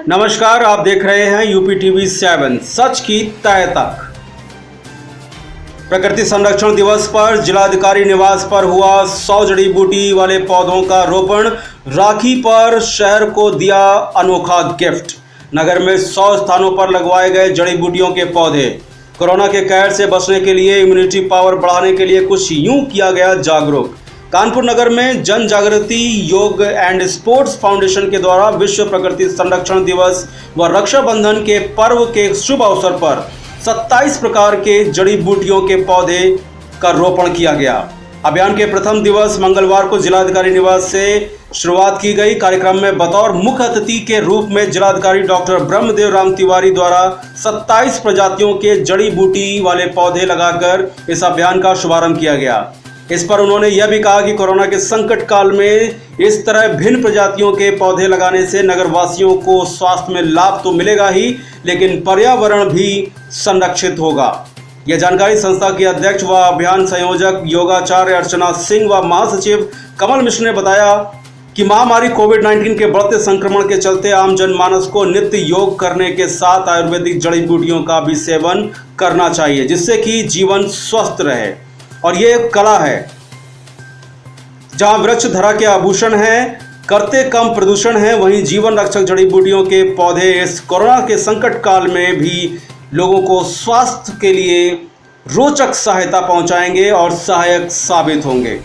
नमस्कार, आप देख रहे हैं यूपी टीवी 7 सच की तय तक। प्रकृति संरक्षण दिवस पर जिलाधिकारी निवास पर हुआ 100 जड़ी बूटी वाले पौधों का रोपण। राखी पर शहर को दिया अनोखा गिफ्ट। नगर में 100 स्थानों पर लगवाए गए जड़ी बूटियों के पौधे। कोरोना के कहर से बचने के लिए, इम्यूनिटी पावर बढ़ाने के लिए कुछ यूं किया गया जागरूक। कानपुर नगर में जन जागृति योग एंड स्पोर्ट्स फाउंडेशन के द्वारा विश्व प्रकृति संरक्षण दिवस व रक्षाबंधन के पर्व के शुभ अवसर पर 27 प्रकार के जड़ी बूटियों के पौधे का रोपण किया गया। अभियान के प्रथम दिवस मंगलवार को जिलाधिकारी निवास से शुरुआत की गई। कार्यक्रम में बतौर मुख्य अतिथि के रूप में जिलाधिकारी डॉक्टर ब्रह्मदेव राम तिवारी द्वारा 27 प्रजातियों के जड़ी बूटी वाले पौधे लगाकर इस अभियान का शुभारंभ किया गया। इस पर उन्होंने यह भी कहा कि कोरोना के संकट काल में इस तरह भिन्न प्रजातियों के पौधे लगाने से नगर वासियों को स्वास्थ्य में लाभ तो मिलेगा ही, लेकिन पर्यावरण भी संरक्षित होगा। यह जानकारी संस्था की अध्यक्ष व अभियान संयोजक योगाचार्य अर्चना सिंह व महासचिव कमल मिश्र ने बताया कि महामारी कोविड-19 के बढ़ते संक्रमण के चलते आम जनमानस को नित्य योग करने के साथ आयुर्वेदिक जड़ी बूटियों का भी सेवन करना चाहिए, जिससे कि जीवन स्वस्थ रहे। और ये एक कला है जहां वृक्ष धरा के आभूषण हैं, करते कम प्रदूषण है, वहीं जीवन रक्षक जड़ी बूटियों के पौधे इस कोरोना के संकट काल में भी लोगों को स्वास्थ्य के लिए रोचक सहायता पहुंचाएंगे और सहायक साबित होंगे।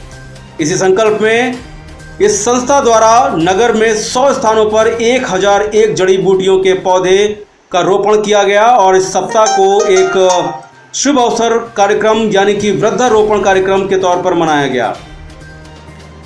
इसी संकल्प में इस संस्था द्वारा नगर में 100 स्थानों पर 1001 जड़ी बूटियों के पौधे का रोपण किया गया और इस सप्ताह को एक शुभ अवसर कार्यक्रम यानी कि वृक्षारोपण कार्यक्रम के तौर पर मनाया गया,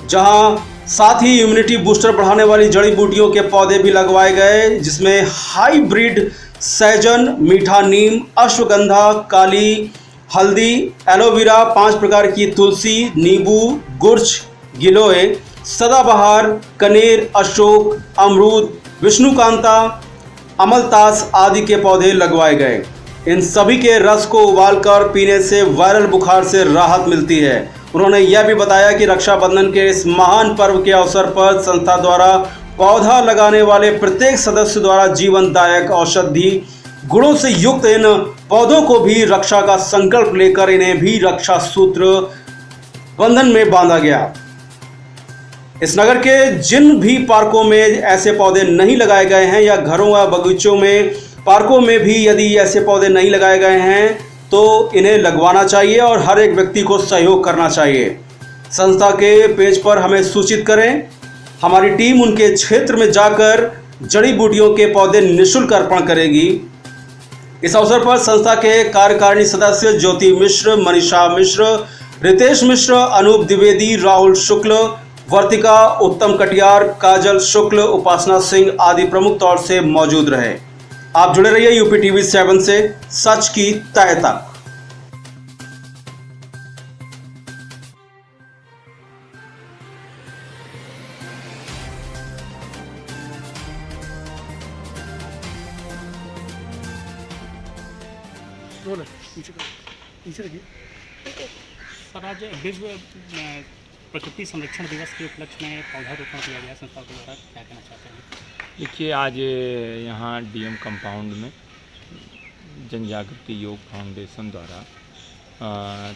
जहां साथ ही इम्यूनिटी बूस्टर बढ़ाने वाली जड़ी बूटियों के पौधे भी लगवाए गए, जिसमें हाइब्रिड सहजन, मीठा नीम, अश्वगंधा, काली हल्दी, एलोवेरा, 5 प्रकार की तुलसी, नींबू, गुर्च, गिलोय, सदाबहार, कनेर, अशोक, अमरूद, विष्णुकांता, अमलतास आदि के पौधे लगवाए गए। इन सभी के रस को उबालकर पीने से वायरल बुखार से राहत मिलती है। उन्होंने यह भी बताया कि रक्षाबंधन के इस महान पर्व के अवसर पर संस्था द्वारा पौधा लगाने वाले प्रत्येक सदस्य द्वारा जीवनदायक औषधि गुणों से युक्त इन पौधों को भी रक्षा का संकल्प लेकर इन्हें भी रक्षा सूत्र बंधन में बांधा गया। इस नगर के जिन भी पार्कों में ऐसे पौधे नहीं लगाए गए हैं या घरों या बगीचों में, पार्कों में भी यदि ऐसे पौधे नहीं लगाए गए हैं तो इन्हें लगवाना चाहिए और हर एक व्यक्ति को सहयोग करना चाहिए। संस्था के पेज पर हमें सूचित करें, हमारी टीम उनके क्षेत्र में जाकर जड़ी बूटियों के पौधे निःशुल्क अर्पण करेगी। इस अवसर पर संस्था के कार्यकारिणी सदस्य ज्योति मिश्र, मनीषा मिश्र, रितेश मिश्र, अनूप द्विवेदी, राहुल शुक्ल, वर्तिका, उत्तम कटियार, काजल शुक्ल, उपासना सिंह आदि प्रमुख तौर से मौजूद रहे। आप जुड़े रहिए यूपी टीवी 7 से सच की तय तक। सर, आज विश्व प्रकृति संरक्षण दिवस के उपलक्ष्य में पौधारोपण किया गया संस्था के द्वारा, क्या कहना चाहते हैं? देखिए, आज यहाँ डीएम कंपाउंड में जन जागृति योग फाउंडेशन द्वारा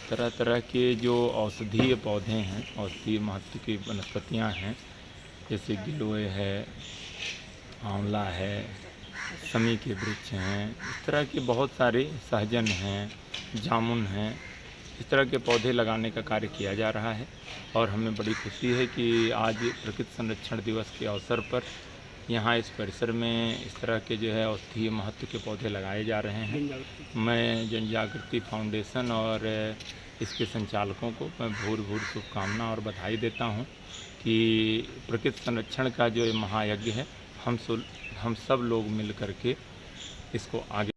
तरह तरह के जो औषधीय पौधे हैं, औषधीय महत्व की वनस्पतियाँ हैं, जैसे गिलोय है, आंवला है, समी के वृक्ष हैं, इस तरह के बहुत सारे, सहजन हैं, जामुन हैं, इस तरह के पौधे लगाने का कार्य किया जा रहा है। और हमें बड़ी खुशी है कि आज प्रकृति संरक्षण दिवस के अवसर पर यहाँ इस परिसर में इस तरह के जो है औषधीय महत्व के पौधे लगाए जा रहे हैं। मैं जन जागृति फाउंडेशन और इसके संचालकों को मैं भूर शुभकामना और बधाई देता हूँ कि प्रकृति संरक्षण का जो महायज्ञ है, हम सब लोग मिल करके इसको आगे